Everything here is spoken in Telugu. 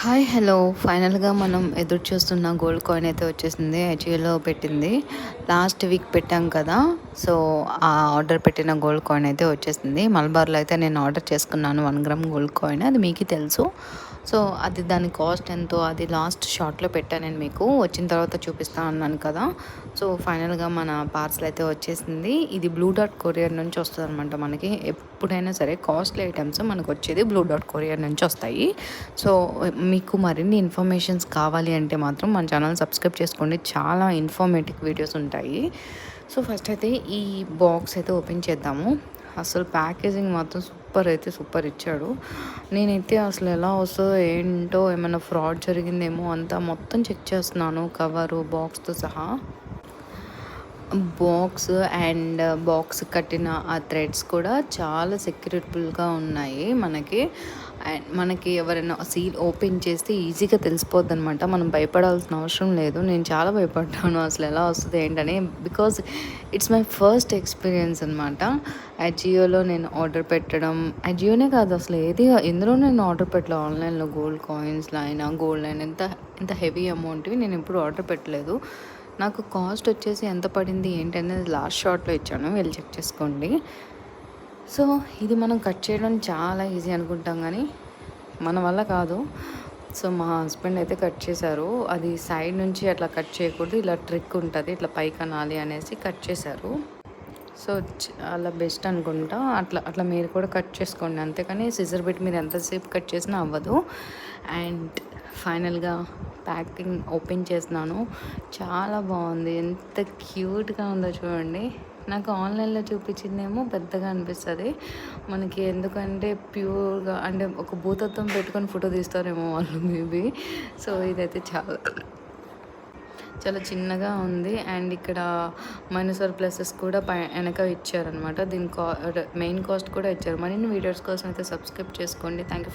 హాయ్ హలో ఫైనల్గా మనం ఎదురు చూస్తున్న గోల్డ్ కాయిన్ అయితే వచ్చేసింది. అజియోలో పెట్టింది. లాస్ట్ వీక్ పెట్టాం కదా, సో ఆ ఆర్డర్ పెట్టిన గోల్డ్ కాయిన్ అయితే వచ్చేసింది. మలబార్లో అయితే నేను ఆర్డర్ చేసుకున్నాను 1 గ్రామ్ గోల్డ్ కాయిన్. అది మీకు తెలుసు. సో అది దాని కాస్ట్ ఎంతో అది లాస్ట్ షార్ట్లో పెట్టాను నేను, మీకు వచ్చిన తర్వాత చూపిస్తా అన్నాను కదా. సో ఫైనల్గా మన పార్సల్ అయితే వచ్చేసింది. ఇది బ్లూ డాట్ కొరియర్ నుంచి వస్తుంది అనమాట. మనకి ఎప్పుడైనా సరే కాస్ట్లీ ఐటమ్స్ మనకు వచ్చేది బ్లూ డాట్ కొరియర్ నుంచి వస్తాయి. సో మీకు మరిన్ని ఇన్ఫర్మేషన్స్ కావాలి అంటే మాత్రం మన ఛానల్ సబ్స్క్రైబ్ చేసుకోండి. చాలా ఇన్ఫర్మేటివ్ వీడియోస్ ఉంటాయి. సో ఫస్ట్ అయితే ఈ బాక్స్ అయితే ఓపెన్ చేద్దాము. అసలు ప్యాకేజింగ్ మాత్రం సూపర్ ఇచ్చాడు. నేనైతే అసలు ఎలా వస్తుందో ఏంటో, ఏమైనా ఫ్రాడ్ జరిగిందేమో అంతా మొత్తం చెక్ చేస్తున్నాను, కవరు బాక్స్తో సహా. బాక్స్ అండ్ బాక్స్ కట్టిన ఆ థ్రెడ్స్ కూడా చాలా సెక్యూరబుల్గా ఉన్నాయి మనకి. అండ్ మనకి ఎవరైనా సీల్ ఓపెన్ చేస్తే ఈజీగా తెలిసిపోద్ది అనమాట. మనం భయపడాల్సిన అవసరం లేదు. నేను చాలా భయపడ్డాను అసలు ఎలా వస్తుంది ఏంటని, because it's my first experience అనమాట. అజియోలో నేను ఆర్డర్ పెట్టడం, అజియోనే కాదు అసలు ఎందులో నేను ఆర్డర్ పెట్టలేదు. ఆన్లైన్లో గోల్డ్ కాయిన్స్లో అయినా గోల్డ్ అయినా ఎంత హెవీ అమౌంట్వి నేను ఎప్పుడు ఆర్డర్ పెట్టలేదు. నాకు కాస్ట్ వచ్చేసి ఎంత పడింది ఏంటనేది లాస్ట్ షార్ట్లో ఇచ్చాను, వెళ్ళి చెక్ చేసుకోండి. సో ఇది మనం కట్ చేయడం చాలా ఈజీ అనుకుంటాం కానీ మన వల్ల కాదు. సో మా హస్బెండ్ అయితే కట్ చేశారు. అది సైడ్ నుంచి అట్లా కట్ చేయకూడదు, ఇలా ట్రిక్ ఉంటుంది, ఇట్లా పైకి అనాలి అనేసి కట్ చేశారు. సో చాలా బెస్ట్ అనుకుంటా. అట్లా మీరు కూడా కట్ చేసుకోండి, అంతేకాని సిజర్ పెట్టి మీరు ఎంతసేపు కట్ చేసినా అవ్వదు. అండ్ ఫైనల్గా ప్యాకింగ్ ఓపెన్ చేస్తున్నాను. చాలా బాగుంది, ఎంత క్యూట్గా ఉందో చూడండి. నాకు ఆన్లైన్లో చూపించిందేమో పెద్దగా అనిపిస్తుంది మనకి, ఎందుకంటే ప్యూర్గా అంటే ఒక భూతత్వం పెట్టుకొని ఫోటో తీస్తారేమో వాళ్ళు మేబీ. సో ఇదైతే చాలా చిన్నగా ఉంది. అండ్ ఇక్కడ మైనసర్ ప్లసెస్ కూడా వెనక ఇచ్చారనమాట. దీని మెయిన్ కాస్ట్ కూడా ఇచ్చారు. మరిన్ని వీడియోస్ కోసం అయితే సబ్స్క్రైబ్ చేసుకోండి. Thank you.